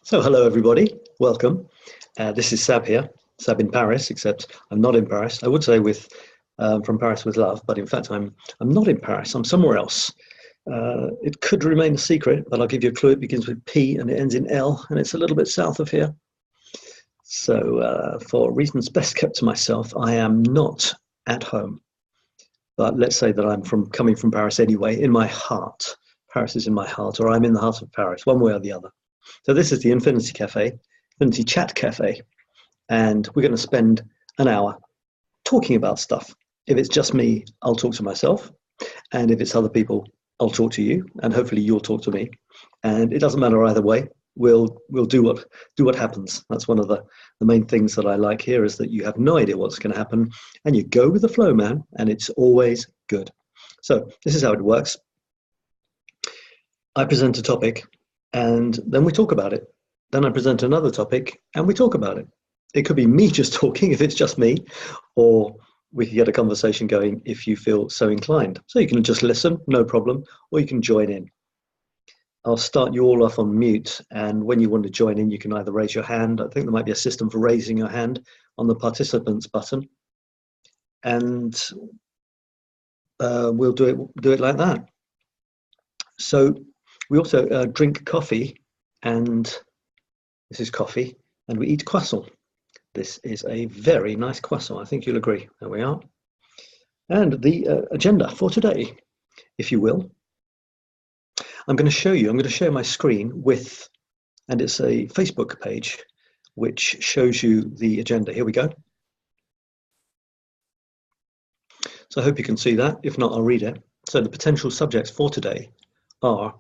So hello everybody, welcome. This is Sab here, Sab in Paris, except I'm not in Paris. I would say with from Paris with love, but in fact I'm not in Paris, I'm somewhere else. It could remain a secret, but I'll give you a clue. It begins with P and it ends in L, and it's a little bit south of here. So for reasons best kept to myself, I am not at home. But let's say that I'm coming from Paris anyway, in my heart. Paris is in my heart, or I'm in the heart of Paris, one way or the other. So this is the Infinity Cafe, Infinity Chat Cafe, and we're going to spend an hour talking about stuff. If it's just me, I'll talk to myself, and if it's other people, I'll talk to you, and hopefully you'll talk to me. And it doesn't matter either way. We'll do what happens. That's one of the main things that I like here, is that you have no idea what's going to happen, and you go with the flow, man, and it's always good. So this is how it works. I present a topic, and then we talk about it. Then I present another topic, and we talk about it. It could be me just talking if it's just me, or we can get a conversation going if you feel so inclined. So you can just listen, no problem, or you can join in. I'll start you all off on mute, and when you want to join in, you can either raise your hand. I think there might be a system for raising your hand on the participants button, and we'll do it like that. So we also drink coffee, and this is coffee, and we eat croissant. This is a very nice croissant. I think you'll agree. There we are. And the agenda for today, if you will. I'm going to share my screen with, and it's a Facebook page which shows you the agenda. Here we go. So I hope you can see that. If not, I'll read it. So the potential subjects for today are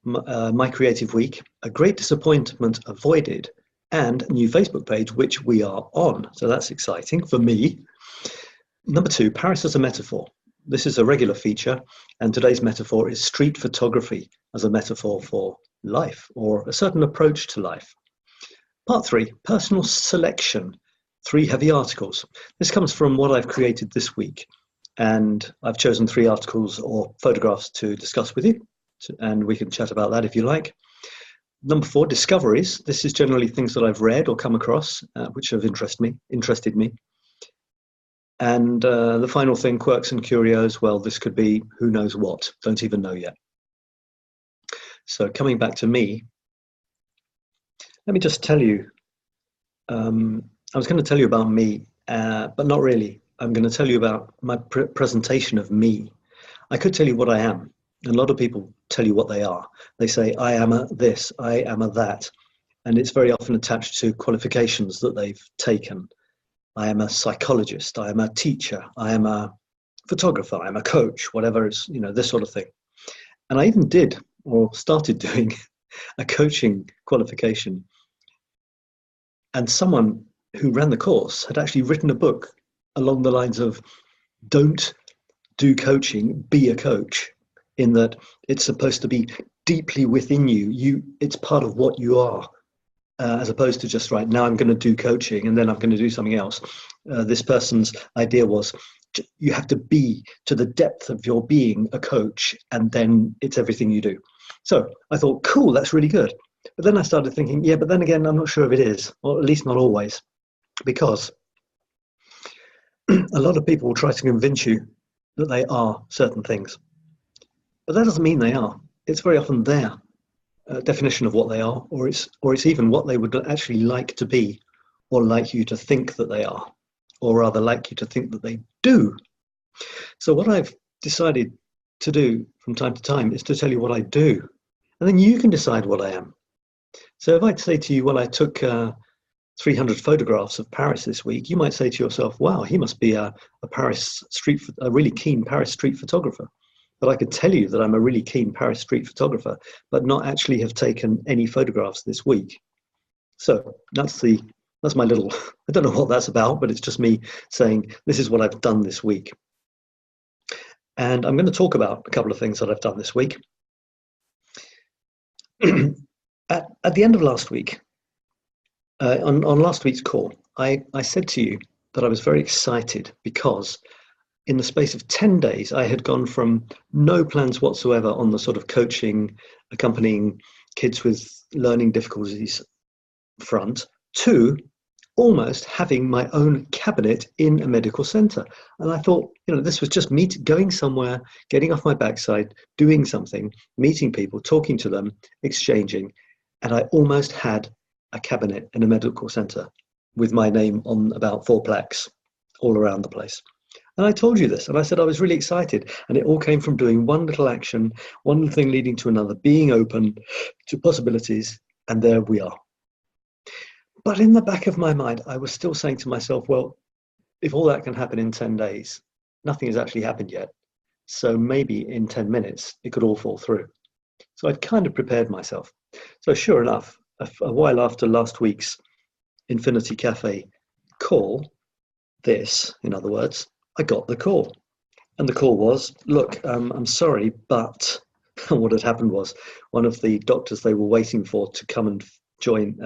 my creative week, a great disappointment avoided, and new Facebook page, which we are on. So that's exciting for me. Number 2, Paris as a metaphor. This is a regular feature, and today's metaphor is street photography as a metaphor for life, or a certain approach to life. Part 3, personal selection, 3 heavy articles. This comes from what I've created this week, and I've chosen 3 articles or photographs to discuss with you, and we can chat about that if you like. Number 4, discoveries. This is generally things that I've read or come across, which have interested me. And the final thing, quirks and curios. Well, this could be who knows what. Don't even know yet. So coming back to me, let me just tell you, I was going to tell you about me, but not really. I'm going to tell you about my presentation of me. I could tell you what I am. And a lot of people tell you what they are. They say, I am a this, I am a that. And it's very often attached to qualifications that they've taken. I am a psychologist, I am a teacher, I am a photographer, I'm a coach, whatever it's, this sort of thing. And I even did, or started doing, a coaching qualification. And someone who ran the course had actually written a book along the lines of, don't do coaching, be a coach, in that it's supposed to be deeply within you. It's part of what you are. As opposed to just, right, now I'm going to do coaching and then I'm going to do something else. This person's idea was you have to be to the depth of your being a coach, and then it's everything you do. So I thought, cool, that's really good. But then I started thinking, yeah, but then again, I'm not sure if it is, or at least not always, because a lot of people will try to convince you that they are certain things. But that doesn't mean they are. It's very often their definition of what they are, or it's even what they would actually like to be, or like you to think that they are, or rather like you to think that they do. So what I've decided to do from time to time is to tell you what I do, and then you can decide what I am. So if I say to you, well, I took 300 photographs of Paris this week, you might say to yourself, wow, he must be a really keen Paris street photographer. But I could tell you that I'm a really keen Paris street photographer, but not actually have taken any photographs this week. So that's my little, I don't know what that's about, but it's just me saying, this is what I've done this week. And I'm going to talk about a couple of things that I've done this week. At the end of last week, on last week's call, I said to you that I was very excited because in the space of 10 days, I had gone from no plans whatsoever on the sort of coaching, accompanying kids with learning difficulties front to almost having my own cabinet in a medical center. And I thought, this was just me going somewhere, getting off my backside, doing something, meeting people, talking to them, exchanging. And I almost had a cabinet in a medical center with my name on about 4 plaques all around the place. And I told you this, and I said I was really excited. And it all came from doing one little action, one little thing leading to another, being open to possibilities. And there we are. But in the back of my mind, I was still saying to myself, well, if all that can happen in 10 days, nothing has actually happened yet. So maybe in 10 minutes, it could all fall through. So I'd kind of prepared myself. So sure enough, a while after last week's Infinity Cafe call, in other words, I got the call. And the call was, look, I'm sorry, but what had happened was one of the doctors they were waiting for to come and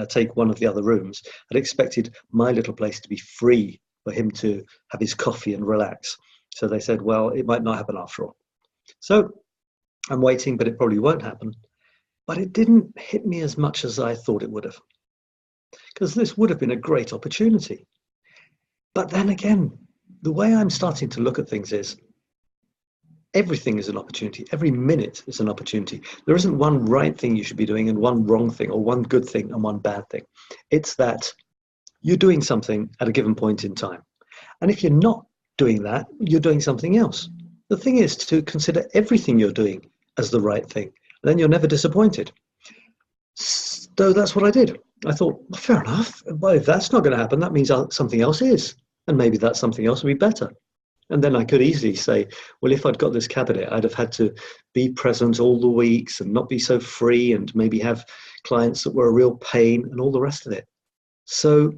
take one of the other rooms had expected my little place to be free for him to have his coffee and relax. So they said, well, it might not happen after all. So I'm waiting, but it probably won't happen. But it didn't hit me as much as I thought it would have, because this would have been a great opportunity. But then again, the way I'm starting to look at things is everything is an opportunity. Every minute is an opportunity. There isn't one right thing you should be doing and one wrong thing, or one good thing and one bad thing. It's that you're doing something at a given point in time. And if you're not doing that, you're doing something else. The thing is to consider everything you're doing as the right thing. Then you're never disappointed. So that's what I did. I thought, well, fair enough. Well, if that's not going to happen, that means something else is. And maybe that something else will be better. And then I could easily say, well, if I'd got this cabinet, I'd have had to be present all the weeks and not be so free and maybe have clients that were a real pain and all the rest of it. So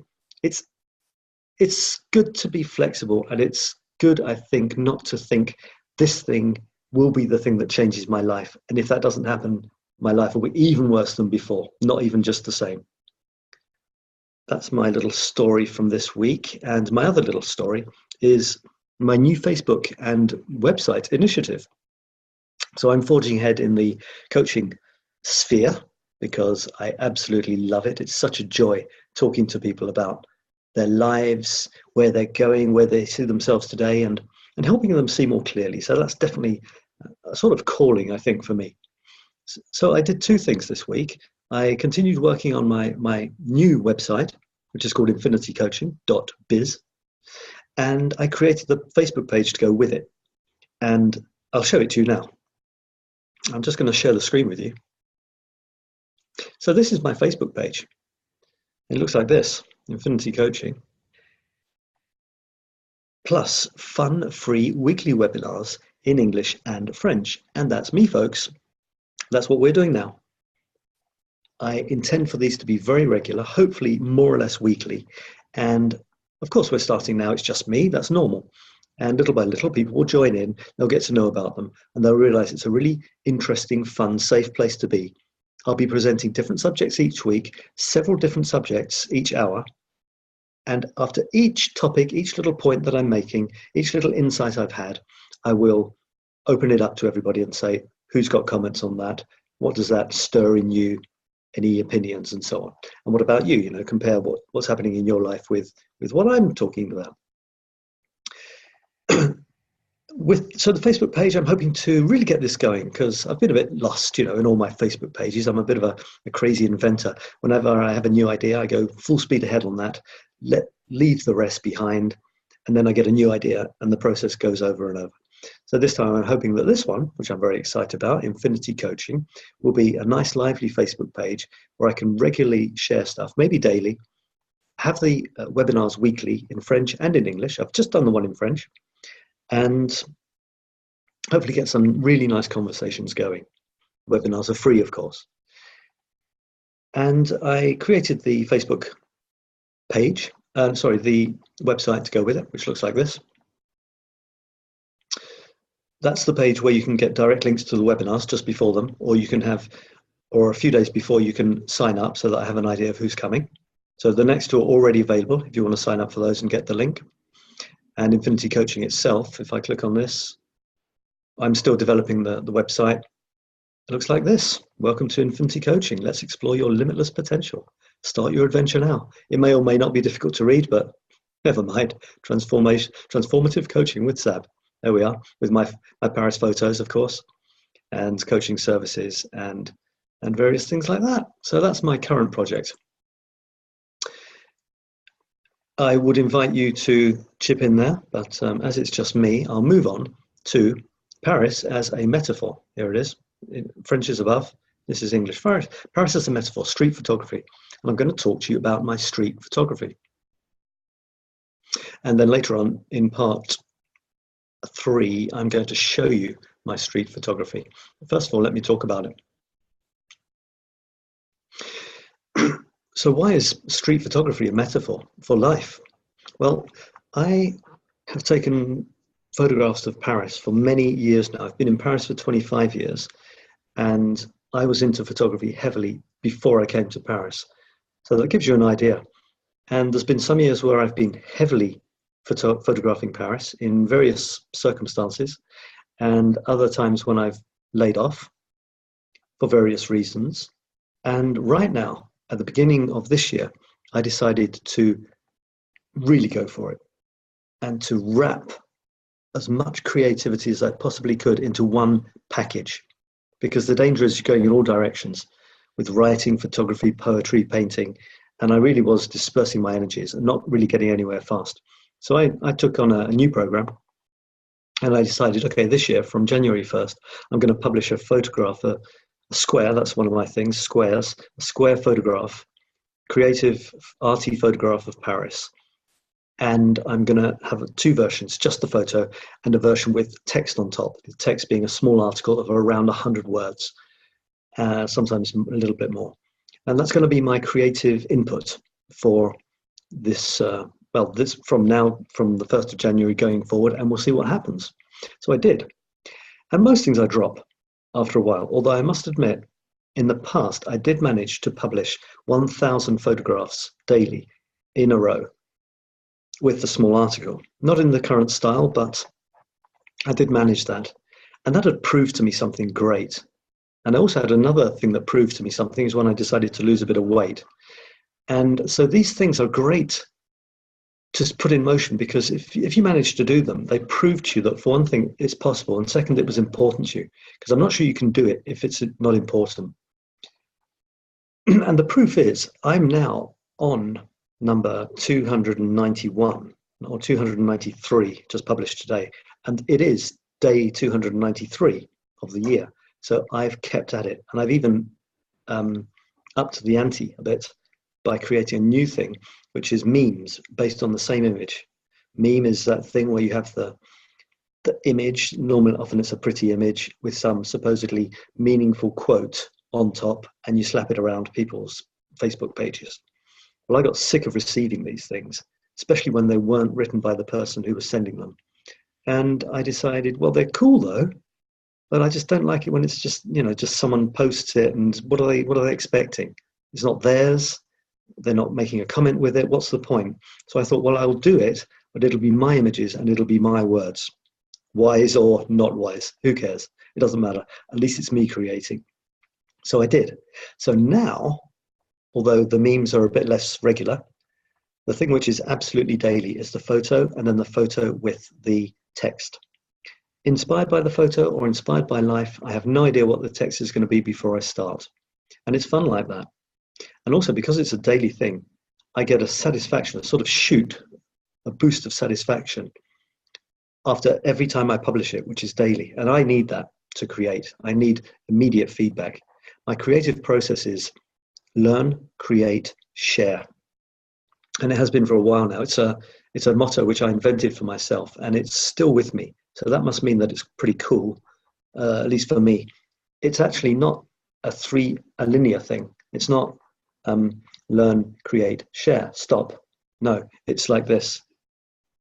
it's good to be flexible, and it's good, I think, not to think this thing will be the thing that changes my life. And if that doesn't happen, my life will be even worse than before, not even just the same. That's my little story from this week. And my other little story is my new Facebook and website initiative. So I'm forging ahead in the coaching sphere because I absolutely love it. It's such a joy talking to people about their lives, where they're going, where they see themselves today, and helping them see more clearly. So that's definitely a sort of calling, I think, for me. So I did 2 things this week. I continued working on my new website, which is called infinitycoaching.biz. And I created the Facebook page to go with it. And I'll show it to you now. I'm just going to share the screen with you. So this is my Facebook page. It looks like this, Infinity Coaching. Plus fun, free weekly webinars in English and French. And that's me, folks. That's what we're doing now. I intend for these to be very regular, hopefully more or less weekly. And of course, we're starting now. It's just me. That's normal. And little by little, people will join in. They'll get to know about them, and they'll realize it's a really interesting, fun, safe place to be. I'll be presenting different subjects each week, several different subjects each hour. And after each topic, each little point that I'm making, each little insight I've had, I will open it up to everybody and say, who's got comments on that? What does that stir in you? Any opinions and so on? And what about you? Compare what's happening in your life with what I'm talking about. So the Facebook page, I'm hoping to really get this going because I've been a bit lost, in all my Facebook pages. I'm a bit of a crazy inventor. Whenever I have a new idea, I go full speed ahead on that, leave the rest behind, and then I get a new idea and the process goes over and over. So this time I'm hoping that this one, which I'm very excited about, Infinity Coaching, will be a nice lively Facebook page where I can regularly share stuff, maybe daily, have the webinars weekly in French and in English. I've just done the one in French, and hopefully get some really nice conversations going. Webinars are free, of course. And I created the Facebook page, the website to go with it, which looks like this. That's the page where you can get direct links to the webinars just before them, or you can have, or a few days before you can sign up so that I have an idea of who's coming. So the next 2 are already available if you want to sign up for those and get the link. And Infinity Coaching itself, if I click on this, I'm still developing the website. It looks like this. Welcome to Infinity Coaching. Let's explore your limitless potential. Start your adventure now. It may or may not be difficult to read, but never mind. Transformative coaching with Sab. There we are, with my Paris photos, of course, and coaching services and various things like that. So that's my current project. I would invite you to chip in there, but as it's just me, I'll move on to Paris as a metaphor. Here it is. French is above. This is English. Paris as a metaphor, street photography. And I'm going to talk to you about my street photography. And then later on in part 3, I'm going to show you my street photography. First of all, let me talk about it. So why is street photography a metaphor for life? Well, I have taken photographs of Paris for many years now. I've been in Paris for 25 years, and I was into photography heavily before I came to Paris. So that gives you an idea. And there's been some years where I've been heavily photographing Paris in various circumstances, and other times when I've laid off for various reasons. And right now, at the beginning of this year, I decided to really go for it and to wrap as much creativity as I possibly could into one package, because the danger is going in all directions with writing, photography, poetry, painting, and I really was dispersing my energies and not really getting anywhere fast. So I took on a new program, and I decided, okay, this year from January 1st, I'm going to publish a photograph, a square, that's one of my things, squares, a square photograph, creative, arty photograph of Paris. And I'm going to have 2 versions, just the photo and a version with text on top, the text being a small article of around 100 words, sometimes a little bit more. And that's going to be my creative input for this, this from the 1st of January going forward, and we'll see what happens. So I did. And most things I drop after a while, although I must admit, in the past, I did manage to publish 1,000 photographs daily in a row with the small article. Not in the current style, but I did manage that. And that had proved to me something great. And I also had another thing that proved to me something, is when I decided to lose a bit of weight. And so these things are great to put in motion, because if you manage to do them, they prove to you that, for one thing, it's possible, and second, it was important to you, because I'm not sure you can do it if it's not important. And the proof is, I'm now on number 291 or 293, just published today, and it is day 293 of the year. So I've kept at it, and I've even upped the ante a bit by creating a new thing, which is memes based on the same image. Meme is that thing where you have the image, normally often it's a pretty image with some supposedly meaningful quote on top, and you slap it around people's Facebook pages. Well, I got sick of receiving these things, especially when they weren't written by the person who was sending them. And I decided, well, they're cool though, but I just don't like it when it's just, just someone posts it, and what are they expecting? It's not theirs. They're not making a comment with it. What's the point? So I thought, well, I'll do it, but it'll be my images and it'll be my words. Wise or not wise, who cares? It doesn't matter. At least it's me creating. So I did. So now, although the memes are a bit less regular, the thing which is absolutely daily is the photo, and then the photo with the text. Inspired by the photo or inspired by life, I have no idea what the text is going to be before I start. And it's fun like that. And also, because it's a daily thing, I get a satisfaction, a sort of shoot, a boost of satisfaction after every time I publish it, which is daily. And I need that to create. I need immediate feedback. My creative process is learn, create, share. And it has been for a while now. It's a motto which I invented for myself, and it's still with me. So that must mean that it's pretty cool, at least for me. It's actually not a linear thing. It's not learn, create, share, stop. No, it's like this.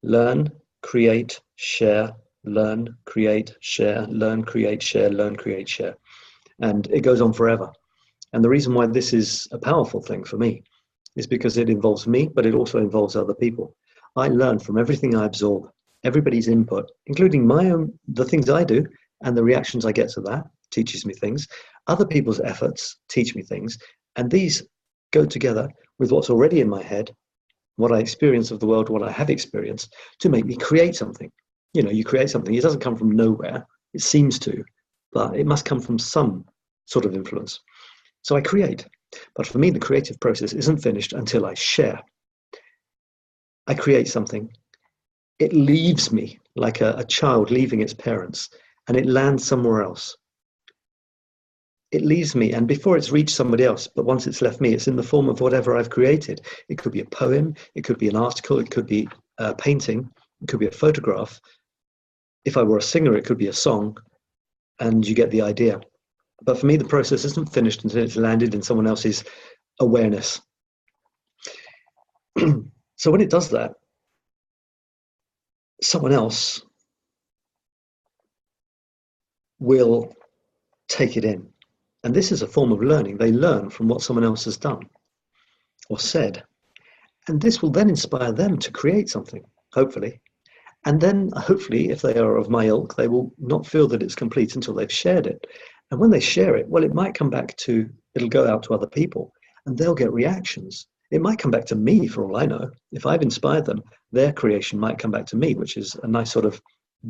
Learn, create, share, learn, create, share, learn, create, share, learn, create, share. And it goes on forever. And the reason why this is a powerful thing for me is because it involves me, but it also involves other people. I learn from everything I absorb, everybody's input, including the things I do and the reactions I get to that teaches me things. Other people's efforts teach me things. And these go together with what's already in my head, what I experience of the world, what I have experienced, to make me create something. You know, you create something. It doesn't come from nowhere. It seems to, but it must come from some sort of influence. So I create. But for me, the creative process isn't finished until I share. I create something. It leaves me like a child leaving its parents, and it lands somewhere else. It leaves me, and before it's reached somebody else, but once it's left me, it's in the form of whatever I've created. It could be a poem, it could be an article, it could be a painting, it could be a photograph. If I were a singer, it could be a song, and you get the idea. But for me, the process isn't finished until it's landed in someone else's awareness. So when it does that, someone else will take it in. And this is a form of learning. They learn from what someone else has done or said. And this will then inspire them to create something, hopefully. And then, hopefully, if they are of my ilk, they will not feel that it's complete until they've shared it. And when they share it, well, it might come back to, it'll go out to other people and they'll get reactions. It might come back to me, for all I know. If I've inspired them, their creation might come back to me, which is a nice sort of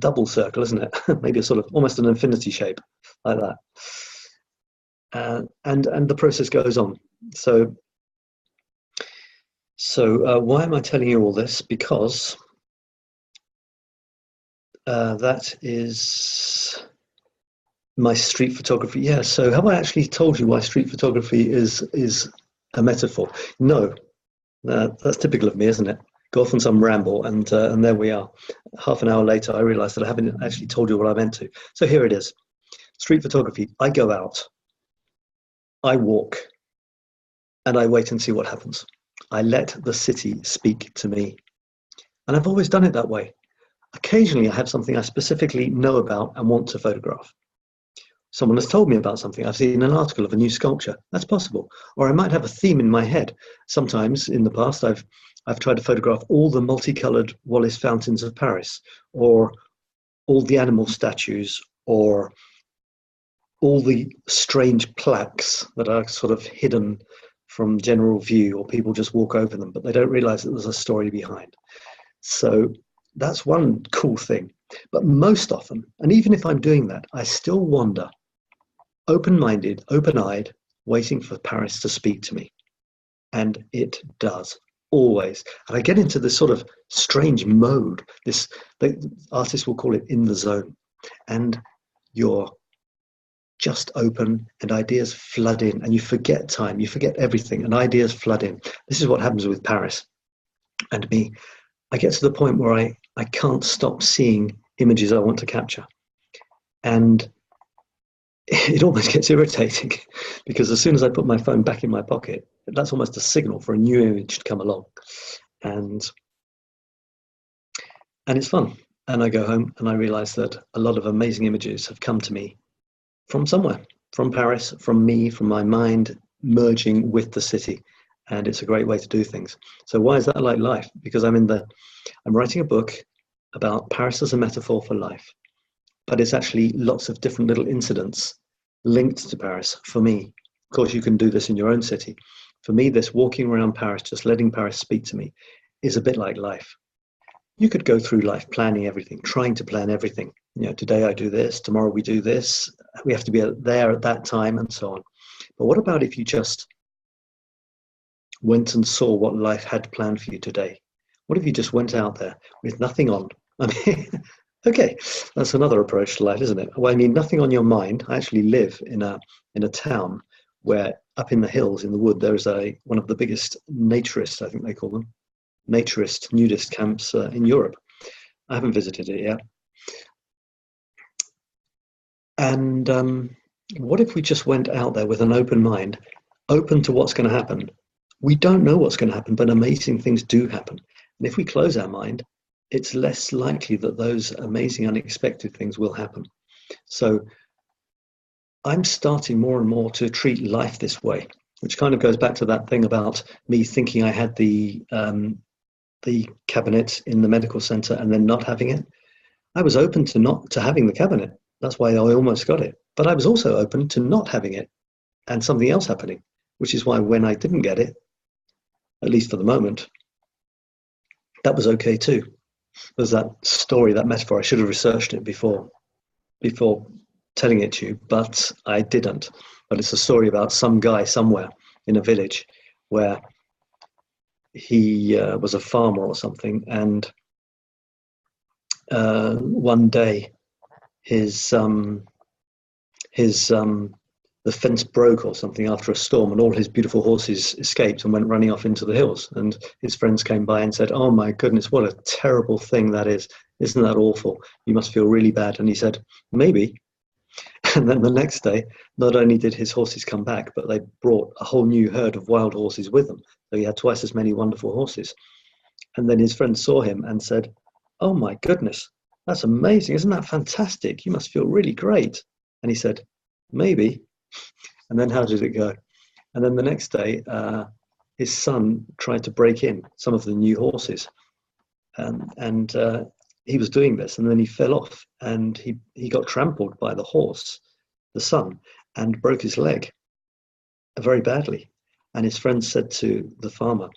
double circle, isn't it? Maybe a sort of almost an infinity shape like that. And the process goes on. So why am I telling you all this? Because that is my street photography. Yeah. So have I actually told you why street photography is a metaphor? No. That's typical of me, isn't it? Go off on some ramble, and there we are. Half an hour later, I realized that I haven't actually told you what I meant to. So here it is. Street photography. I go out, I walk, and I wait and see what happens. I let the city speak to me. And I've always done it that way. Occasionally, I have something I specifically know about and want to photograph. Someone has told me about something. I've seen an article of a new sculpture. That's possible. Or I might have a theme in my head. Sometimes in the past, I've tried to photograph all the multicolored Wallis fountains of Paris, or all the animal statues, or all the strange plaques that are sort of hidden from general view, or people just walk over them, but they don't realize that there's a story behind. So that's one cool thing. But most often, and even if I'm doing that, I still wander, open-minded, open-eyed, waiting for Paris to speak to me. And it does, always. And I get into this sort of strange mode. The artists will call it in the zone. And you're just open, and ideas flood in, and you forget time, you forget everything, and ideas flood in. This is what happens with Paris and me. I get to the point where I can't stop seeing images I want to capture. And it almost gets irritating, because as soon as I put my phone back in my pocket, that's almost a signal for a new image to come along. And it's fun. And I go home and I realize that a lot of amazing images have come to me from somewhere, from Paris, from me, from my mind merging with the city. And it's a great way to do things. So why is that like life? Because I'm writing a book about Paris as a metaphor for life, but it's actually lots of different little incidents linked to Paris for me. Of course, you can do this in your own city. For me, this walking around Paris, just letting Paris speak to me, is a bit like life. You could go through life planning everything, trying to plan everything. You know, today I do this, tomorrow we do this, we have to be there at that time, and so on. But what about if you just went and saw what life had planned for you today? What if you just went out there with nothing on? I mean, okay, that's another approach to life, isn't it? Well, I mean, nothing on your mind. I actually live in a town where up in the hills, in the wood, there's one of the biggest naturist, I think they call them, naturist, nudist camps in Europe. I haven't visited it yet. And what if we just went out there with an open mind, open to what's going to happen? We don't know what's going to happen, but amazing things do happen. And if we close our mind, it's less likely that those amazing, unexpected things will happen. So I'm starting more and more to treat life this way, which kind of goes back to that thing about me thinking I had the cabinet in the medical center and then not having it. I was open to having the cabinet. That's why I almost got it. But I was also open to not having it and something else happening, which is why when I didn't get it, at least for the moment, that was okay too. There's that story, that metaphor. I should have researched it before telling it to you, but I didn't. But it's a story about some guy somewhere in a village where he was a farmer or something, and one day the fence broke or something after a storm, and all his beautiful horses escaped and went running off into the hills. And his friends came by and said, "Oh my goodness, what a terrible thing that is. Isn't that awful? You must feel really bad." And he said, "Maybe." And then the next day, not only did his horses come back, but they brought a whole new herd of wild horses with them. So he had twice as many wonderful horses. And then his friends saw him and said, "Oh my goodness, that's amazing. Isn't that fantastic? You must feel really great." And he said, "Maybe." And then how did it go? And then the next day, his son tried to break in some of the new horses. And he was doing this, and then he fell off, and he got trampled by the horse, the son, and broke his leg very badly. And his friend said to the farmer,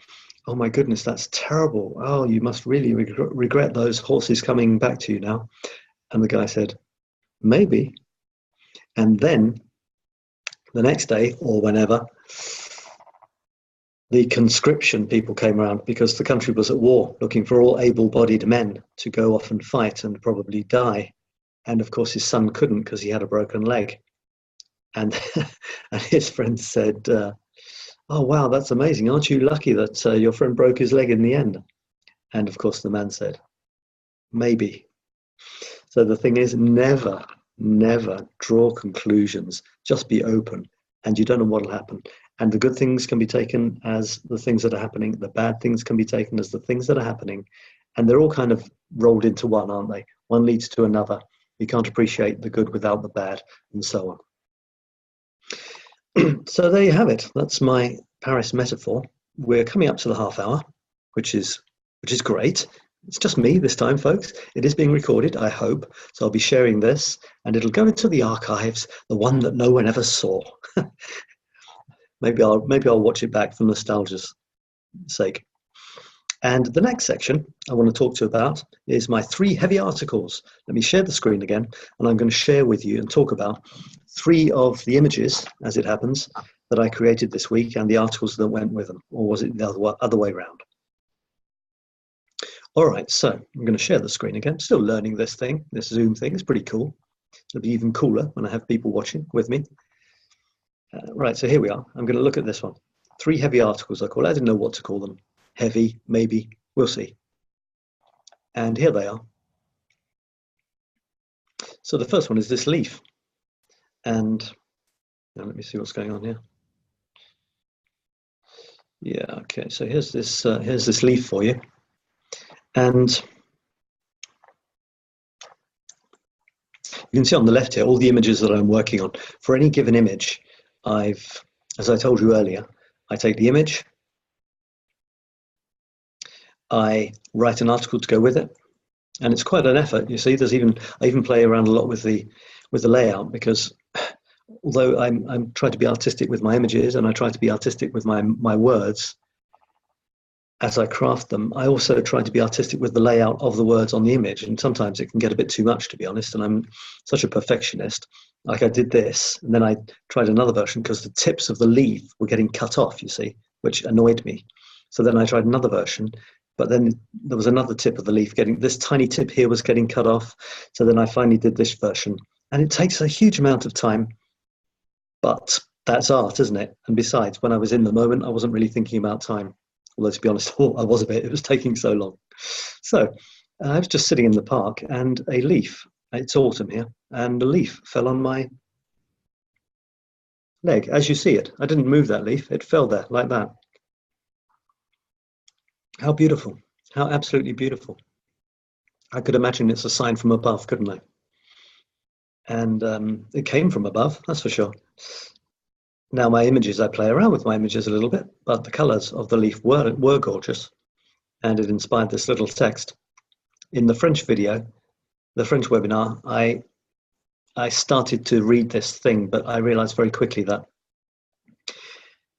"Oh my goodness, that's terrible. Oh, you must really regret those horses coming back to you now." And the guy said, "Maybe." And then the next day, or whenever, the conscription people came around, because the country was at war, looking for all able-bodied men to go off and fight and probably die. And of course his son couldn't because he had a broken leg. And, and his friend said, "Oh wow, that's amazing. Aren't you lucky that your friend broke his leg in the end?" And of course the man said, "Maybe." So the thing is, never draw conclusions. Just be open, and you don't know what will happen. And the good things can be taken as the things that are happening. The bad things can be taken as the things that are happening. And they're all kind of rolled into one, aren't they? One leads to another. You can't appreciate the good without the bad, and so on. So there you have it. That's my Paris metaphor. We're coming up to the half hour, which is great. It's just me this time, folks. It is being recorded, I hope. So I'll be sharing this, and it'll go into the archives, the one that no one ever saw. Maybe I'll watch it back for nostalgia's sake. And the next section I want to talk to you about is my 3 heavy articles. Let me share the screen again, and I'm going to share with you and talk about 3 of the images, as it happens, that I created this week, and the articles that went with them. Or was it the other way around? All right, so I'm going to share the screen again. Still learning this thing, this Zoom thing. It's pretty cool. It'll be even cooler when I have people watching with me. Right, so here we are. I'm going to look at this one. 3 heavy articles, I call it. I didn't know what to call them. Heavy, maybe, we'll see. And here they are. So the first one is this leaf. And now let me see what's going on here. Yeah, okay, so here's this leaf for you. And you can see on the left here all the images that I'm working on. For any given image, as I told you earlier, I take the image, I write an article to go with it, and it's quite an effort. You see, I even play around a lot with the layout, because although I'm trying to be artistic with my images and I try to be artistic with my words as I craft them, I also try to be artistic with the layout of the words on the image, and sometimes it can get a bit too much, to be honest, and I'm such a perfectionist. Like I did this, and then I tried another version because the tips of the leaf were getting cut off, you see, which annoyed me. So then I tried another version, but then there was another tip of the leaf this tiny tip here was getting cut off. So then I finally did this version, and it takes a huge amount of time, but that's art, isn't it? And besides, when I was in the moment, I wasn't really thinking about time. Although, to be honest, I was a bit. It was taking so long. So I was just sitting in the park, and a leaf, it's autumn here, and a leaf fell on my leg, as you see it. I didn't move that leaf. It fell there like that. How beautiful. How absolutely beautiful. I could imagine it's a sign from above, couldn't I? And it came from above, that's for sure. Now my images, I play around with my images a little bit, but the colours of the leaf were gorgeous, and it inspired this little text. In the French video, the French webinar, I started to read this thing, but I realised very quickly that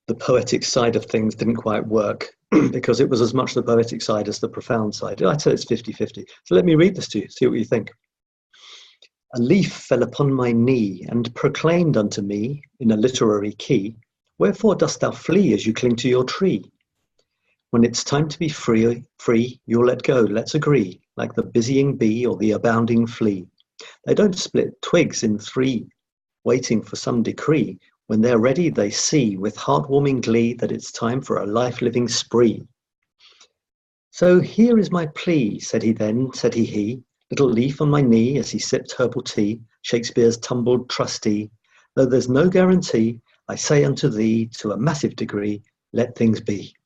the poetic side of things didn't quite work because it was as much the poetic side as the profound side. I'd say it's 50-50. So let me read this to you, see what you think. A leaf fell upon my knee and proclaimed unto me in a literary key, wherefore dost thou flee as you cling to your tree? When it's time to be free, you'll let go, let's agree, like the busying bee or the abounding flea. They don't split twigs in three, waiting for some decree. When they're ready, they see with heartwarming glee that it's time for a life-living spree. So here is my plea, said he then, said he, little leaf on my knee as he sipped herbal tea, Shakespeare's tumbled trustee. Though there's no guarantee, I say unto thee, to a massive degree, let things be.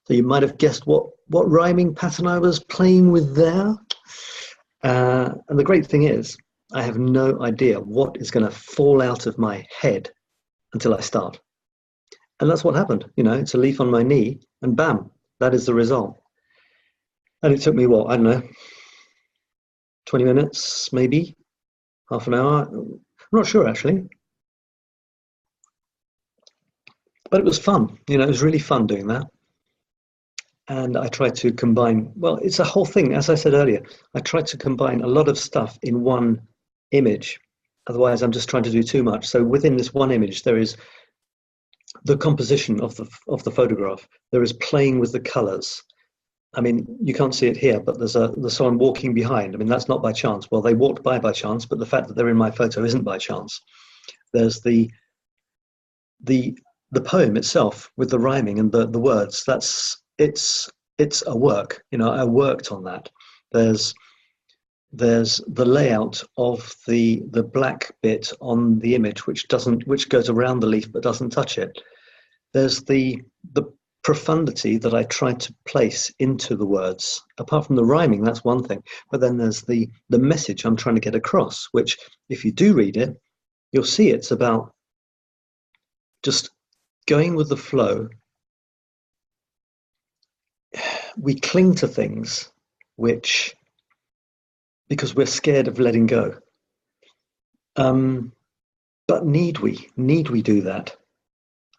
So you might have guessed what rhyming pattern I was playing with there. And the great thing is, I have no idea what is going to fall out of my head until I start. And that's what happened. You know, it's a leaf on my knee and bam, that is the result. And it took me, what, I don't know, 20 minutes, maybe, half an hour. I'm not sure, actually. But it was fun. You know, it was really fun doing that. And I tried to combine, well, it's a whole thing. As I said earlier, I tried to combine a lot of stuff in one image. Otherwise, I'm just trying to do too much. So within this one image, there is the composition of the photograph. There is playing with the colors. I mean, you can't see it here, but there's someone walking behind. I mean, that's not by chance. Well, they walked by chance, but the fact that they're in my photo isn't by chance. There's the poem itself with the rhyming and the words. It's a work. You know, I worked on that. There's the layout of the black bit on the image which goes around the leaf but doesn't touch it. There's the profundity that I tried to place into the words. Apart from the rhyming, that's one thing. But then there's the message I'm trying to get across, which if you do read it, you'll see it's about just going with the flow. We cling to things because we're scared of letting go. But need we do that?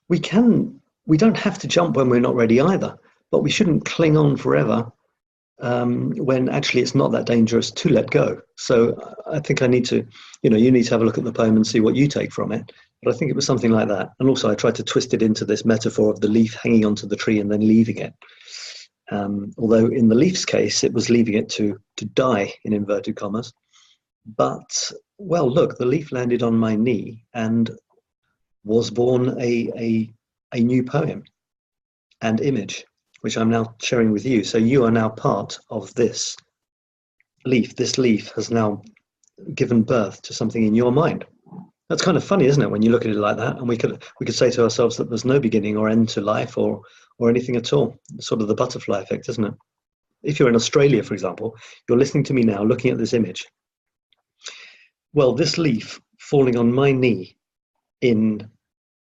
We don't have to jump when we're not ready either, but we shouldn't cling on forever when actually it's not that dangerous to let go. So I think I need to, you need to have a look at the poem and see what you take from it. But I think it was something like that. And also I tried to twist it into this metaphor of the leaf hanging onto the tree and then leaving it. Although in the leaf's case, it was leaving it to die, in inverted commas. But, well, look, the leaf landed on my knee and was born a new poem and image, which I'm now sharing with you. So you are now part of this leaf. This leaf has now given birth to something in your mind. That's kind of funny, isn't it, when you look at it like that? And we could say to ourselves that there's no beginning or end to life or anything at all. It's sort of the butterfly effect, isn't it? If you're in Australia, for example, you're listening to me now, looking at this image. Well, this leaf falling on my knee in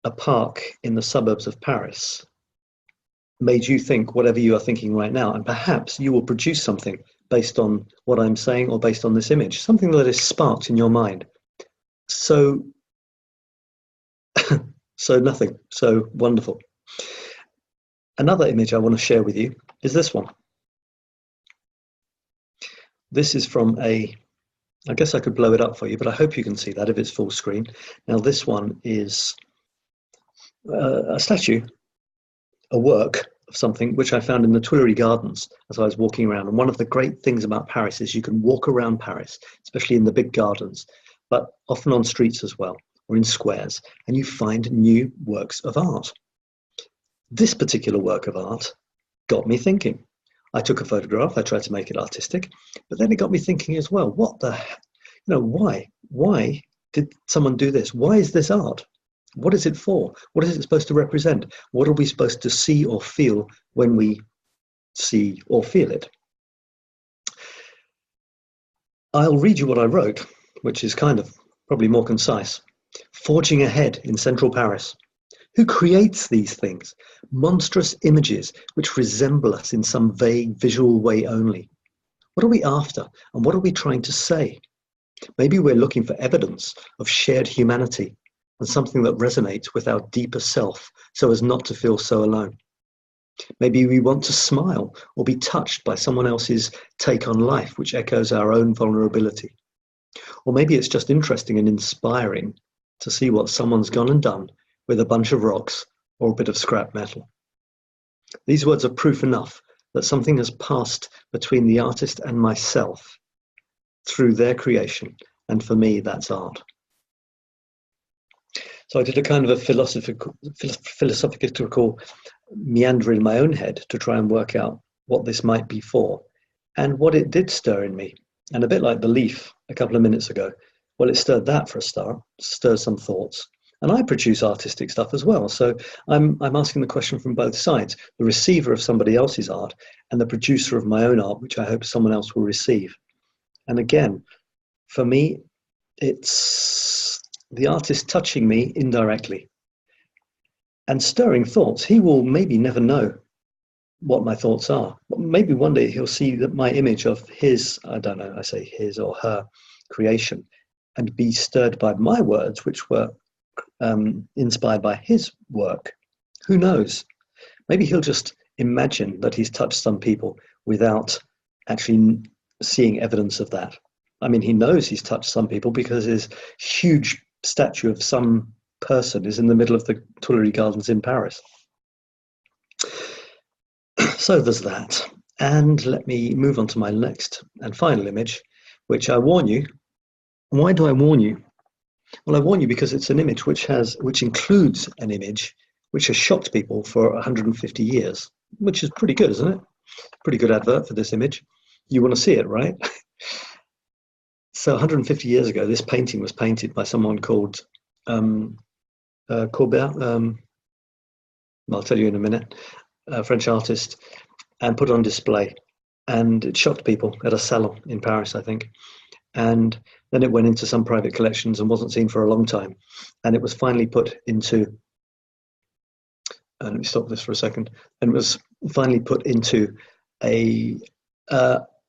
a park in the suburbs of Paris made you think whatever you are thinking right now, and perhaps you will produce something based on what I'm saying or based on this image, something that is sparked in your mind. So nothing, so wonderful. Another image I want to share with you is this one. This is from I guess I could blow it up for you, but I hope you can see that if it's full screen. Now this one is a statue, a work of something which I found in the Tuileries Gardens as I was walking around. And one of the great things about Paris is you can walk around Paris, especially in the big gardens, but often on streets as well, or in squares, and you find new works of art. This particular work of art got me thinking. I took a photograph, I tried to make it artistic, but then it got me thinking as well, what the, why? Why did someone do this? Why is this art? What is it for? What is it supposed to represent? What are we supposed to see or feel when we see or feel it? I'll read you what I wrote, which is kind of probably more concise. Forging ahead in central Paris. Who creates these things? Monstrous images which resemble us in some vague visual way only. What are we after, and what are we trying to say? Maybe we're looking for evidence of shared humanity, and something that resonates with our deeper self so as not to feel so alone. Maybe we want to smile or be touched by someone else's take on life, which echoes our own vulnerability. Or maybe it's just interesting and inspiring to see what someone's gone and done with a bunch of rocks or a bit of scrap metal. These words are proof enough that something has passed between the artist and myself through their creation, and for me, that's art. So I did a kind of a philosophical meander in my own head to try and work out what this might be for, and what it did stir in me. And a bit like the leaf a couple of minutes ago, well, it stirred that for a start, stirred some thoughts. And I produce artistic stuff as well. So I'm asking the question from both sides, the receiver of somebody else's art and the producer of my own art, which I hope someone else will receive. And again, for me, it's the artist touching me indirectly and stirring thoughts. He will maybe never know what my thoughts are. Maybe one day he'll see that my image of his, I don't know, I say his or her creation, and be stirred by my words, which were inspired by his work. Who knows? Maybe he'll just imagine that he's touched some people without actually seeing evidence of that. I mean, he knows he's touched some people because his huge statue of some person is in the middle of the Tuileries Gardens in Paris. So there's that. And let me move on to my next and final image, which I warn you. Why do I warn you? Well, I warn you because it's an image which includes an image which has shocked people for 150 years, which is pretty good, isn't it? Pretty good advert for this image. You want to see it, right? So 150 years ago, this painting was painted by someone called Courbet. I'll tell you in a minute. A French artist, and put on display. And it shocked people at a salon in Paris, I think. And then it went into some private collections and wasn't seen for a long time. And it was finally put into, let me stop this for a second, and it was finally put into a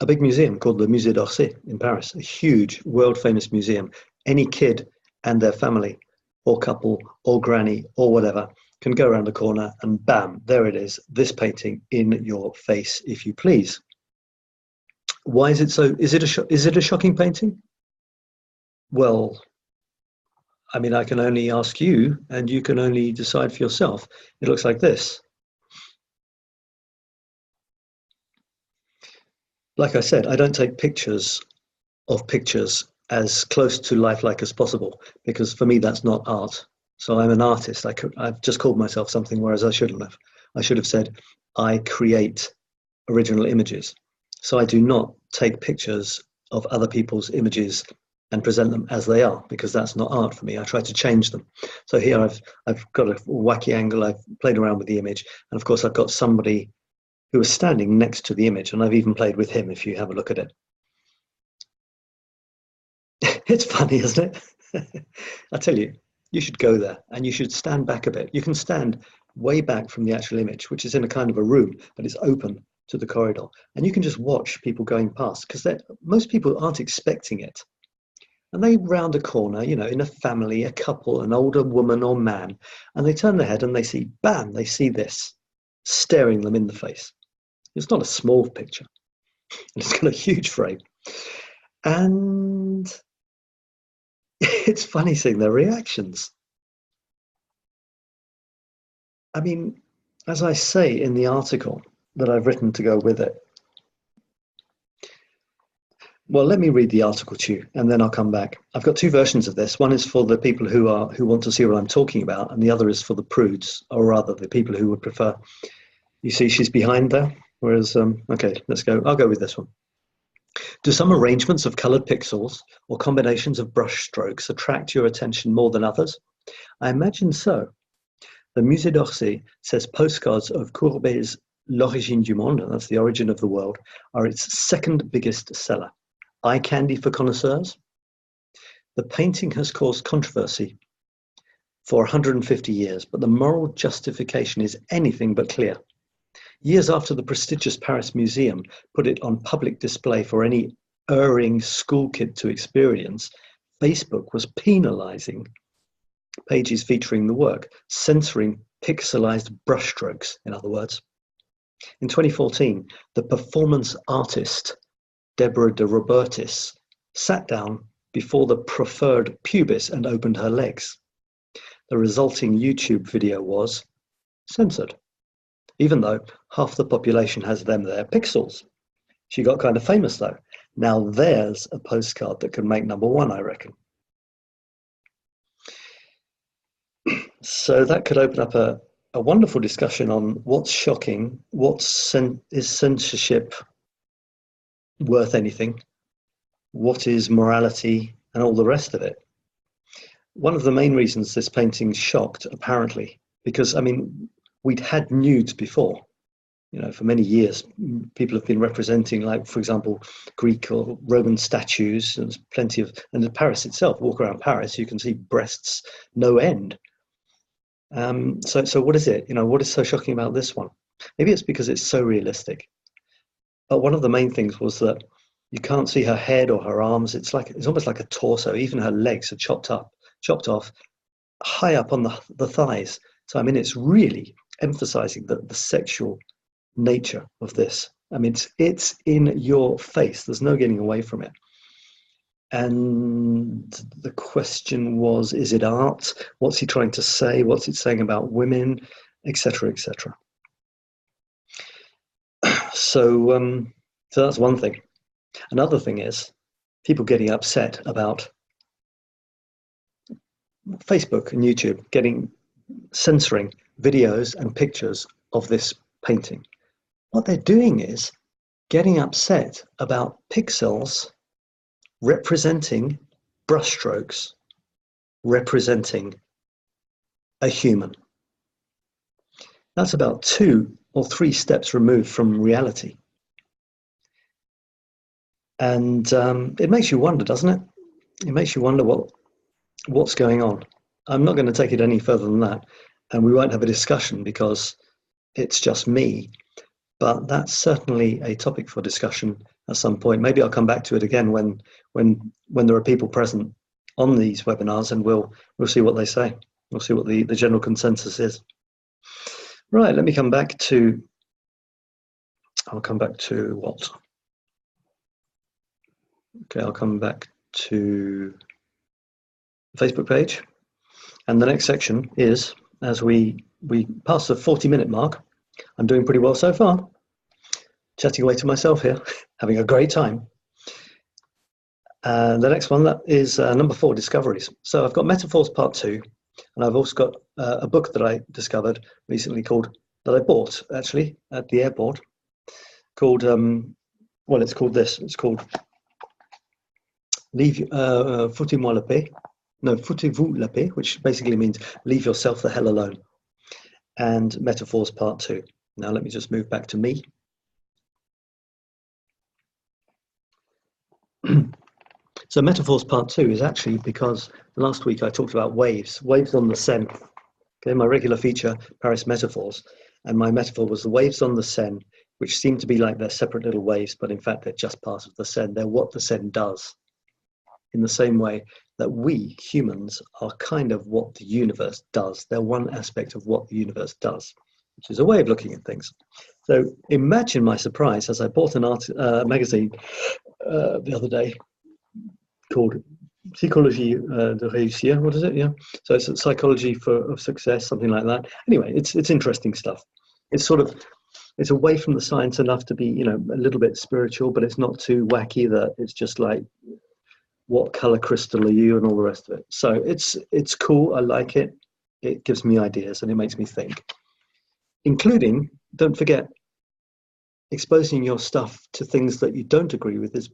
big museum called the Musée d'Orsay in Paris, a huge world-famous museum. Any kid and their family, or couple, or granny, or whatever, can go around the corner and bam, there it is, this painting in your face, if you please. Why is it so? Is it a shocking painting? Well, I mean, I can only ask you, and you can only decide for yourself. It looks like this. Like I said, I don't take pictures of pictures as close to lifelike as possible, because for me, that's not art. So I'm an artist. I've just called myself something, whereas I shouldn't have. I should have said, I create original images. So I do not take pictures of other people's images and present them as they are, because that's not art for me. I try to change them. So here I've got a wacky angle. I've played around with the image. And of course, I've got somebody who is standing next to the image, and I've even played with him if you have a look at it. It's funny, isn't it? I tell you, you should go there and you should stand back a bit. You can stand way back from the actual image, which is in a kind of a room, but it's open to the corridor. And you can just watch people going past, because most people aren't expecting it. And they round a corner, you know, in a family, a couple, an older woman or man, and they turn their head and they see, bam, they see this staring them in the face. It's not a small picture. It's got a huge frame. And it's funny seeing their reactions. I mean, as I say in the article that I've written to go with it, well, let me read the article to you, and then I'll come back. I've got two versions of this. One is for the people who want to see what I'm talking about, and the other is for the prudes, or rather the people who would prefer. You see, she's behind there. Whereas, okay, let's go. I'll go with this one. Do some arrangements of colored pixels or combinations of brush strokes attract your attention more than others? I imagine so. The Musée d'Orsay says postcards of Courbet's L'Origine du Monde, that's the origin of the world, are its second biggest seller. Eye candy for connoisseurs. The painting has caused controversy for 150 years, but the moral justification is anything but clear. Years after the prestigious Paris Museum put it on public display for any erring school kid to experience, Facebook was penalizing pages featuring the work, censoring pixelized brushstrokes, in other words. In 2014, the performance artist Deborah de Robertis sat down before the preferred pubis and opened her legs. The resulting YouTube video was censored, even though half the population has them there pixels. She got kind of famous though. Now there's a postcard that can make #1, I reckon. So that could open up a wonderful discussion on what's shocking, is censorship worth anything, what is morality, and all the rest of it. One of the main reasons this painting shocked, apparently, because, I mean, we'd had nudes before. You know, for many years, people have been representing, like, for example, Greek or Roman statues. There's plenty of, and in Paris itself, walk around Paris, you can see breasts no end. So what is it? You know, what is so shocking about this one? Maybe it's because it's so realistic. But one of the main things was that you can't see her head or her arms. It's almost like a torso. Even her legs are chopped off, high up on the thighs. So I mean, it's really emphasizing the sexual nature of this. I mean, it's in your face. There's no getting away from it. And the question was, is it art? What's he trying to say? What's it saying about women, etc., etc.? So that's one thing. Another thing is people getting upset about Facebook and YouTube censoring videos and pictures of this painting. What they're doing is getting upset about pixels representing brushstrokes, representing a human. That's about 2 or 3 steps removed from reality. And it makes you wonder, doesn't it? It makes you wonder what's going on. I'm not going to take it any further than that, and we won't have a discussion because it's just me. But that's certainly a topic for discussion at some point. Maybe I'll come back to it again when there are people present on these webinars, and we'll see what they say. We'll see what the general consensus is. Right, let me come back to. I'll come back to what? Okay, I'll come back to the Facebook page, and the next section is, as we pass the 40-minute mark. I'm doing pretty well so far. Chatting away to myself here, having a great time. The next one, that is number 4, discoveries. So I've got Metaphors Part 2, and I've also got a book that I discovered recently that I bought actually at the airport, called, well, it's called this. It's called Foutez-moi la paix. No, Foutez-vous la paix, which basically means leave yourself the hell alone. And Metaphors Part 2. Now let me just move back to me. So Metaphors Part 2 is actually because last week I talked about waves on the Seine. Okay, my regular feature, Paris Metaphors, and my metaphor was the waves on the Seine, which seem to be like they're separate little waves, but in fact they're just part of the Seine. They're what the Seine does, in the same way that we humans are kind of what the universe does. They're one aspect of what the universe does, which is a way of looking at things. So imagine my surprise as I bought an magazine the other day called Psychologie de réussir. What is it? Yeah. So it's psychology of success, something like that. Anyway, it's interesting stuff. It's away from the science enough to be, you know, a little bit spiritual, but it's not too wacky that it's just like, what color crystal are you, and all the rest of it. So it's cool. I like it. It gives me ideas and it makes me think. Including, don't forget, exposing your stuff to things that you don't agree with is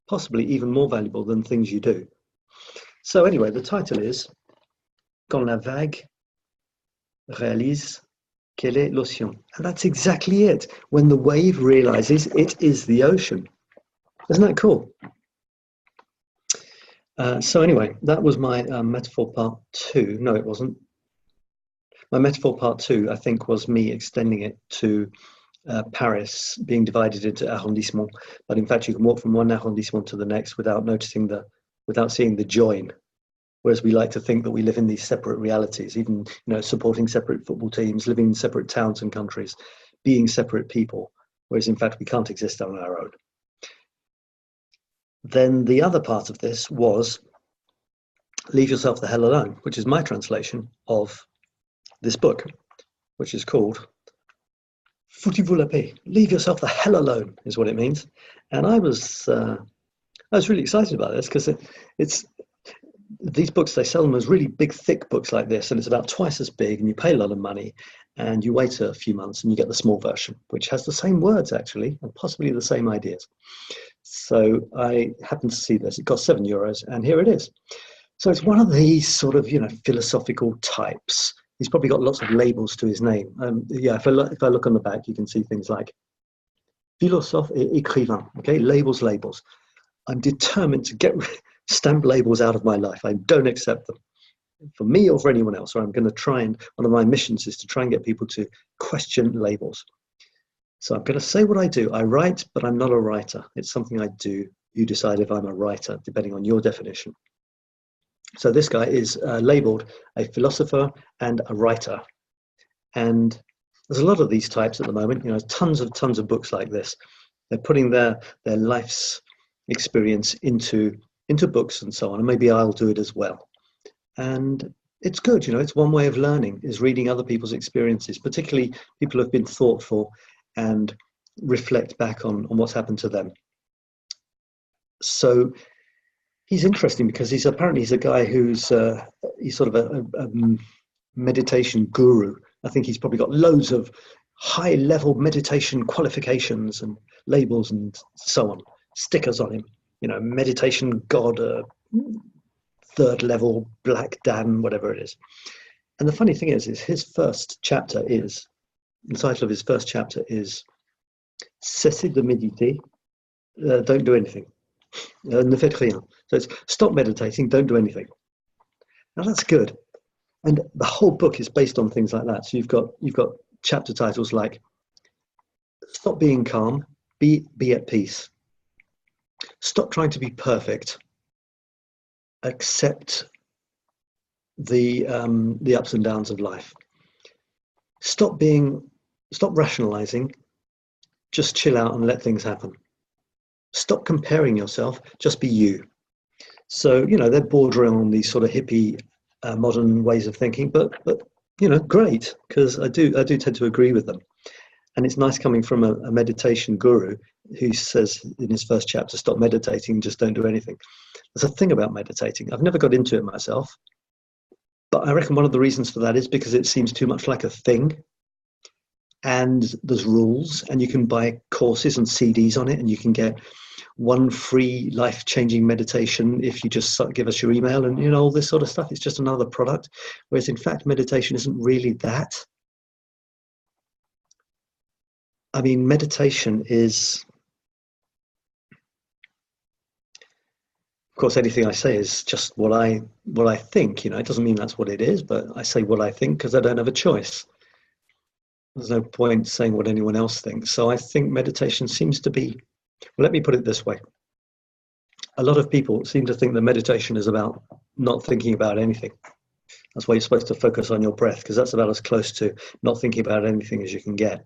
possibly even more valuable than things you do. So anyway, the title is Quand la vague réalise qu'elle est l'océan. And that's exactly it. When the wave realizes it is the ocean. Isn't that cool? So anyway, that was my metaphor part 2. No, it wasn't. My metaphor part 2, I think, was me extending it to Paris being divided into arrondissements, but in fact you can walk from one arrondissement to the next without seeing the join. whereas we like to think that we live in these separate realities, even supporting separate football teams, living in separate towns and countries, being separate people, whereas in fact we can't exist on our own. Then the other part of this was leave yourself the hell alone, which is my translation of this book, which is called Foutez-vous la paix. Leave yourself the hell alone is what it means. And I was really excited about this because it's these books, they sell them as really big, thick books like this, and it's about twice as big, and you pay a lot of money, and you wait a few months and you get the small version, which has the same words actually, and possibly the same ideas. So I happened to see this. It cost €7, and here it is. So it's one of these sort of, philosophical types. He's probably got lots of labels to his name. If I look on the back, you can see things like philosophe et écrivain. Okay, labels. I'm determined to stamp labels out of my life. I don't accept them for me or for anyone else. Or I'm going to try, and one of my missions is to try and get people to question labels. So I'm going to say what I do. I write, but I'm not a writer. It's something I do. You decide if I'm a writer, depending on your definition. So this guy is labeled a philosopher and a writer. And there's a lot of these types at the moment, tons of books like this. They're putting their life's experience into books and so on, and maybe I'll do it as well. And it's good, it's one way of learning, is reading other people's experiences, particularly people who have been thoughtful and reflect back on what's happened to them. So he's interesting because he's a guy who's he's sort of a meditation guru. I think he's probably got loads of high-level meditation qualifications and labels and so on, stickers on him. Meditation god, third level, Black Dan, whatever it is. And the funny thing is his first chapter is, the title of his first chapter is Cessez de méditer, don't do anything. Ne faites rien. So it's stop meditating, don't do anything. Now that's good. And the whole book is based on things like that. So you've got chapter titles like Stop being calm, be at peace. Stop trying to be perfect. Accept the ups and downs of life. Stop rationalizing. Just chill out and let things happen. Stop comparing yourself. Just be you. So they're bordering on these sort of hippie modern ways of thinking, but great, because I do tend to agree with them. And it's nice coming from a meditation guru who says in his first chapter, stop meditating, just don't do anything. There's a thing about meditating. I've never got into it myself, but I reckon one of the reasons for that is because it seems too much like a thing. And there's rules, and you can buy courses and CDs on it, and you can get one free life-changing meditation if you just give us your email, and all this sort of stuff. It's just another product, whereas in fact meditation isn't really that. I mean, meditation is, of course, anything I say is just what I think. It doesn't mean that's what it is, but I say what I think because I don't have a choice. There's no point saying what anyone else thinks. So I think meditation seems to be, well, let me put it this way. A lot of people seem to think that meditation is about not thinking about anything. That's why you're supposed to focus on your breath, because that's about as close to not thinking about anything as you can get.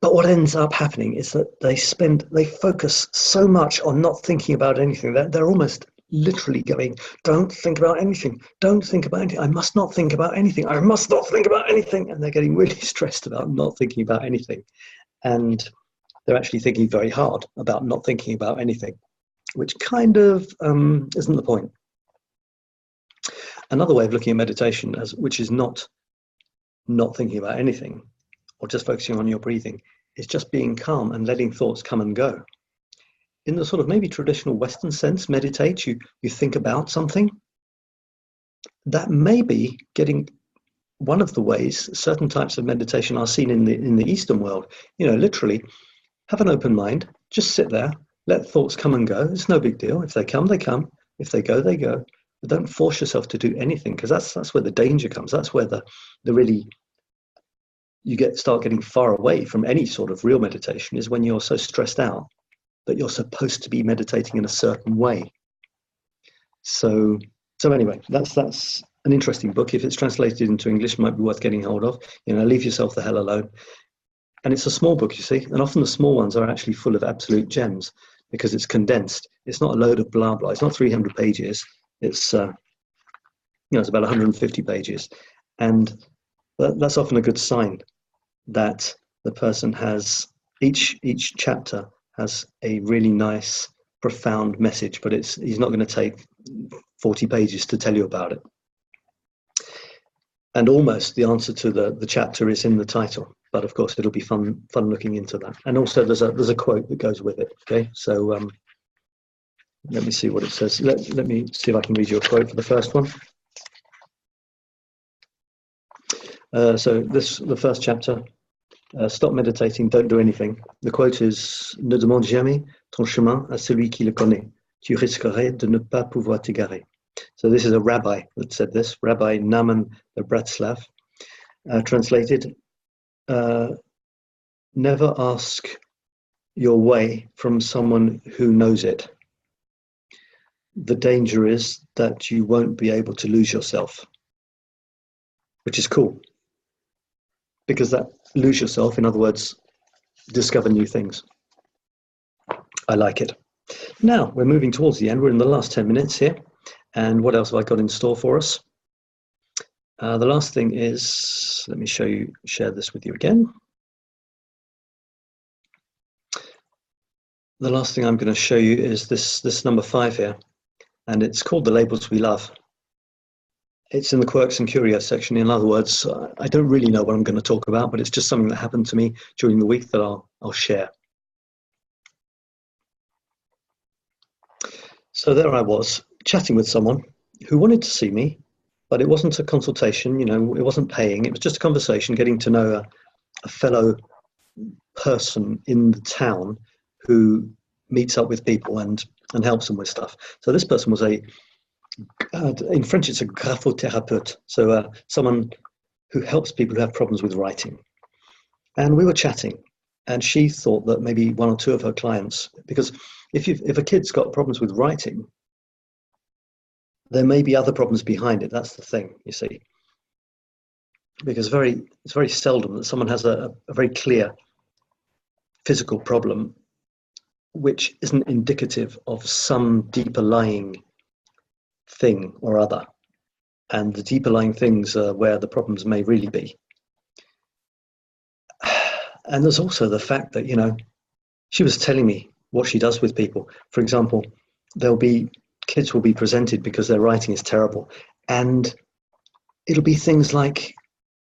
But what ends up happening is that they focus so much on not thinking about anything that they're almost literally going, don't think about anything, don't think about anything, I must not think about anything, I must not think about anything. And they're getting really stressed about not thinking about anything. And they're actually thinking very hard about not thinking about anything, which kind of isn't the point. Another way of looking at meditation, which is not thinking about anything or just focusing on your breathing, is just being calm and letting thoughts come and go. In the sort of maybe traditional Western sense, meditate, you think about something. That may be getting one of the ways certain types of meditation are seen in the Eastern world. Literally, have an open mind, just sit there, let thoughts come and go. It's no big deal. If they come, they come. If they go, they go. But don't force yourself to do anything, because that's where the danger comes. That's where the really start getting far away from any sort of real meditation, is when you're so stressed out that you're supposed to be meditating in a certain way. So So anyway, that's an interesting book. If it's translated into English, it might be worth getting hold of. Leave yourself the hell alone. And it's a small book, you see, and often the small ones are actually full of absolute gems because it's condensed. It's not a load of blah blah. It's not 300 pages. It's it's about 150 pages, and that's often a good sign that the person has each chapter has a really nice, profound message, but he's not going to take 40 pages to tell you about it. And almost the answer to the chapter is in the title, but of course it'll be fun looking into that. And also there's a quote that goes with it. Okay, so let me see what it says. Let me see if I can read you a quote for the first one. So the first chapter, stop meditating, don't do anything. The quote is: Ne demande jamais ton chemin à celui qui le connaît. Tu risquerais de ne pas pouvoir t'égarer. So this is a rabbi that said this, Rabbi Naaman the Bratslav. Translated, never ask your way from someone who knows it. The danger is that you won't be able to lose yourself, which is cool. Because that lose yourself, in other words, discover new things. I like it. Now, we're moving towards the end. We're in the last 10 minutes here. And what else have I got in store for us? The last thing is, let me share this with you again. The last thing I'm going to show you is this number 5 here, and it's called The Labels We Love. It's in the Quirks and Curios section. In other words, I don't really know what I'm going to talk about, but it's just something that happened to me during the week that I'll share. So there I was, chatting with someone who wanted to see me, but it wasn't a consultation, it wasn't paying. It was just a conversation, getting to know a fellow person in the town who meets up with people and helps them with stuff. So this person was in French, it's a graphothérapeute, so someone who helps people who have problems with writing. And we were chatting, and she thought that maybe one or two of her clients, because if a kid's got problems with writing, there may be other problems behind it. That's the thing, you see. Because it's very seldom that someone has a very clear physical problem which isn't indicative of some deeper lying thing or other. And the deeper lying things are where the problems may really be. And there's also the fact that, she was telling me what she does with people. For example, kids will be presented because their writing is terrible. And it'll be things like,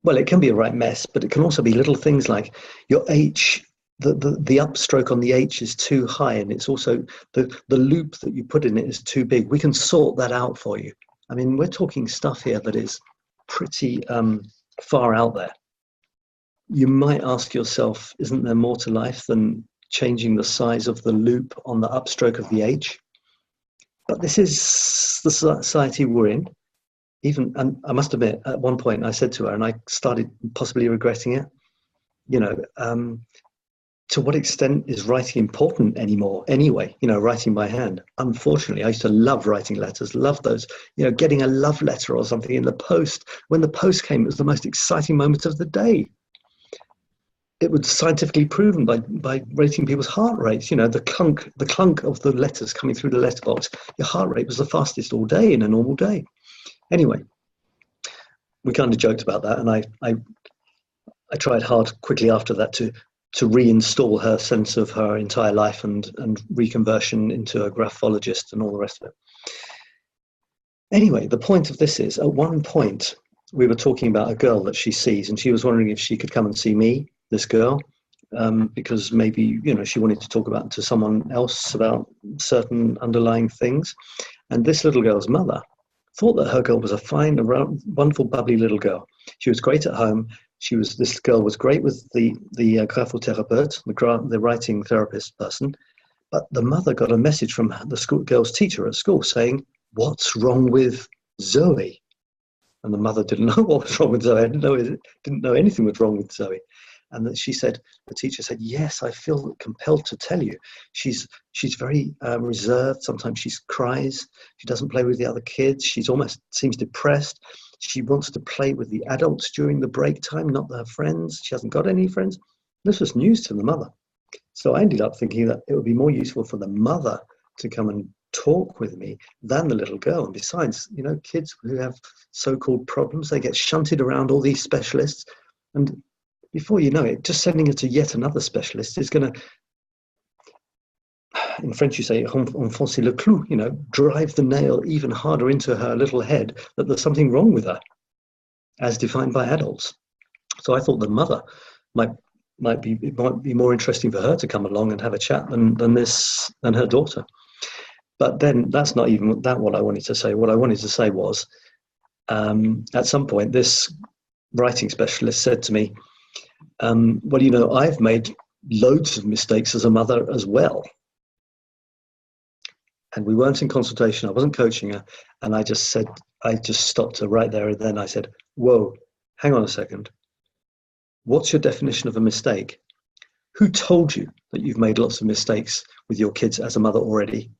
well, it can be a right mess, but it can also be little things like your H, the upstroke on the H is too high, and it's also the loop that you put in it is too big. We can sort that out for you. I mean, we're talking stuff here that is pretty far out there. You might ask yourself, isn't there more to life than changing the size of the loop on the upstroke of the H? But this is the society we're in. And I must admit, at one point I said to her, and I started possibly regretting it, to what extent is writing important anymore? Anyway, writing by hand. Unfortunately, I used to love writing letters, love those, getting a love letter or something in the post. When the post came, it was the most exciting moment of the day. It was scientifically proven by rating people's heart rates. The clunk of the letters coming through the letterbox. Your heart rate was the fastest all day in a normal day. Anyway, we kind of joked about that, and I tried hard quickly after that to reinstall her sense of her entire life and reconversion into a graphologist and all the rest of it. Anyway, the point of this is, at one point, we were talking about a girl that she sees, and she was wondering if she could come and see me, this girl, because maybe, she wanted to talk to someone else about certain underlying things. And this little girl's mother thought that her girl was a fine, wonderful, bubbly little girl. She was great at home. This girl was great with the graphothérapeute, the writing therapist person. But the mother got a message from the girl's teacher at school saying, "What's wrong with Zoe?" And the mother didn't know what was wrong with Zoe. Didn't know anything was wrong with Zoe. And that the teacher said, yes, I feel compelled to tell you. She's very reserved. Sometimes she cries. She doesn't play with the other kids. She's almost seems depressed. She wants to play with the adults during the break time, not her friends. She hasn't got any friends. This was news to the mother. So I ended up thinking that it would be more useful for the mother to come and talk with me than the little girl. And besides, kids who have so-called problems, they get shunted around all these specialists. And before you know it, just sending her to yet another specialist is going to, in French you say, enfoncer le clou, drive the nail even harder into her little head that there's something wrong with her, as defined by adults. So I thought the mother might be more interesting for her to come along and have a chat than her daughter. But then that's not even what I wanted to say. What I wanted to say was, at some point, this writing specialist said to me, well, I've made loads of mistakes as a mother as well. And we weren't in consultation. I wasn't coaching her. And I just stopped her right there. And then I said, whoa, hang on a second. What's your definition of a mistake? Who told you that you've made lots of mistakes with your kids as a mother already?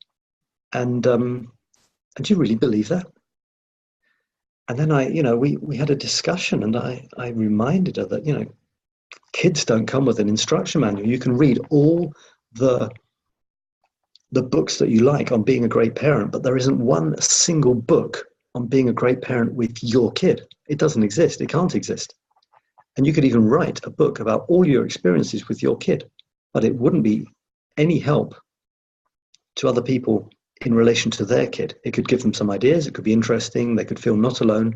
And do you really believe that? And then we had a discussion, and I reminded her that, kids don't come with an instruction manual. You can read all the books that you like on being a great parent, but there isn't one single book on being a great parent with your kid. It doesn't exist. It can't exist. And you could even write a book about all your experiences with your kid, but it wouldn't be any help to other people in relation to their kid. It could give them some ideas. It could be interesting. They could feel not alone.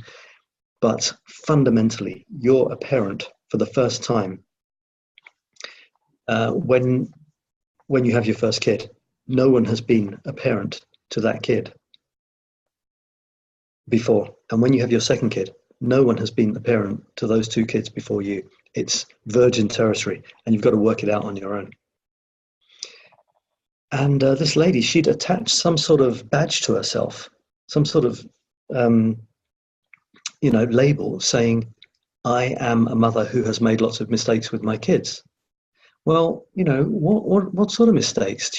But fundamentally, you're a parent for the first time when you have your first kid. No one has been a parent to that kid before. And when you have your second kid, no one has been a parent to those two kids before you. It's virgin territory, and you've got to work it out on your own. And this lady, she'd attached some sort of badge to herself, some sort of, label saying, I am a mother who has made lots of mistakes with my kids. Well, what sort of mistakes?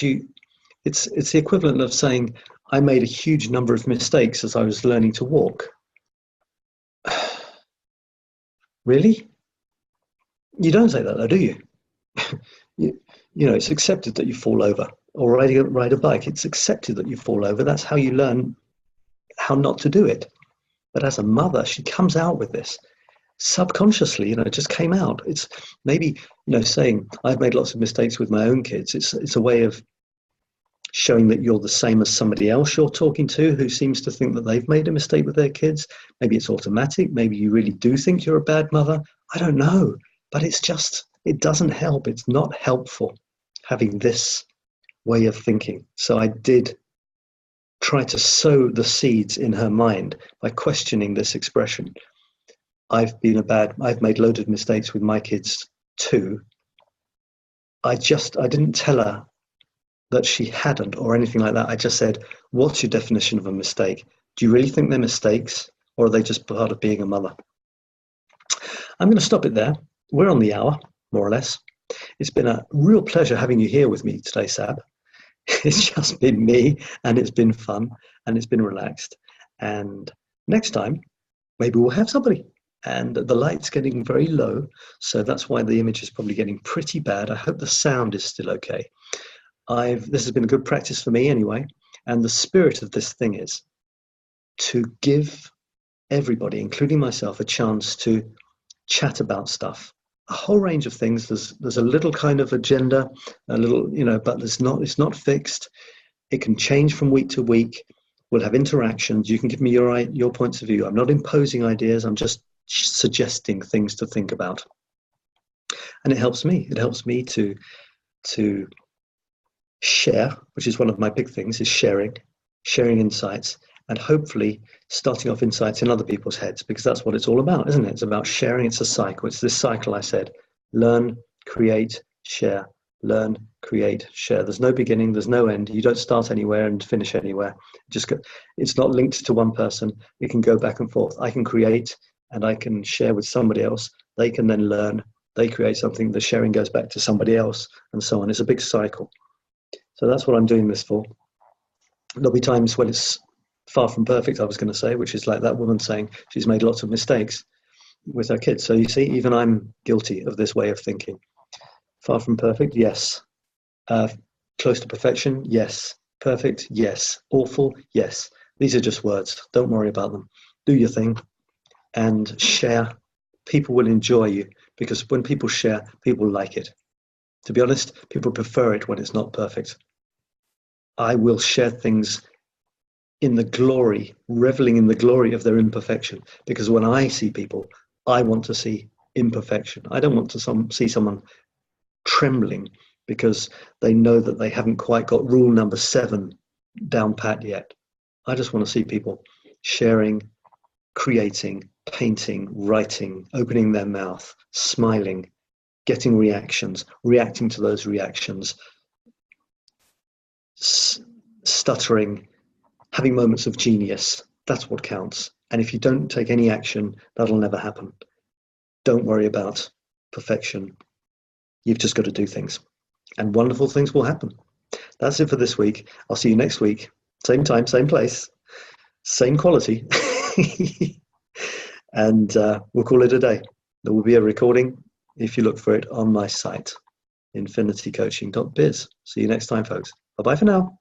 It's the equivalent of saying, I made a huge number of mistakes as I was learning to walk. Really? You don't say that, though, do you? It's accepted that you fall over, or ride a bike. It's accepted that you fall over. That's how you learn how not to do it. But as a mother, she comes out with this subconsciously. It just came out. It's maybe saying I've made lots of mistakes with my own kids. It's a way of showing that you're the same as somebody else you're talking to who seems to think that they've made a mistake with their kids. Maybe it's automatic. Maybe you really do think you're a bad mother. I don't know. But it doesn't help. It's not helpful having this way of thinking. So I did try to sow the seeds in her mind by questioning this expression. I've made loads of mistakes with my kids too. I didn't tell her that she hadn't or anything like that. I just said, what's your definition of a mistake? Do you really think they're mistakes, or are they just part of being a mother? I'm going to stop it there. We're on the hour, more or less. It's been a real pleasure having you here with me today, Sab. It's just been me, and it's been fun, and it's been relaxed. And next time, maybe we'll have somebody. And the light's getting very low, so that's why the image is probably getting pretty bad. I hope the sound is still okay. This has been a good practice for me anyway, and the spirit of this thing is to give everybody, including myself, a chance to chat about stuff, a whole range of things. There's a little kind of agenda, a little, but it's not fixed. It can change from week to week. We'll have interactions. You can give me your points of view. I'm not imposing ideas. I'm just suggesting things to think about, and it helps me. It helps me to share, which is one of my big things, is sharing insights, and hopefully starting off insights in other people's heads, because that's what it's all about, isn't it? It's about sharing. It's a cycle. It's this cycle I said: learn, create, share. Learn, create, share. There's no beginning. There's no end. You don't start anywhere and finish anywhere. It's not linked to one person. It can go back and forth. I can create and I can share with somebody else. They can then learn. they create something, the sharing goes back to somebody else, and so on. It's a big cycle. So that's what I'm doing this for. There'll be times when it's far from perfect, I was going to say, which is like that woman saying she's made lots of mistakes with her kids. So you see, even I'm guilty of this way of thinking. Far from perfect, yes. Close to perfection, yes. Perfect, yes. Awful, yes. These are just words. Don't worry about them. Do your thing and share. People will enjoy you, because when people share, people like it. To be honest, people prefer it when it's not perfect. I will share things in the glory, reveling in the glory of their imperfection, because when I see people, I want to see imperfection. I don't want to see someone trembling because they know that they haven't quite got rule number 7 down pat yet. I just want to see people sharing, creating, painting, writing, opening their mouth, smiling, getting reactions, reacting to those reactions, stuttering, having moments of genius. That's what counts. And if you don't take any action, that'll never happen. Don't worry about perfection. You've just got to do things, and wonderful things will happen. That's it for this week. I'll see you next week. Same time, same place, same quality. And we'll call it a day. There will be a recording if you look for it on my site, infinitycoaching.biz. See you next time, folks. Bye-bye for now.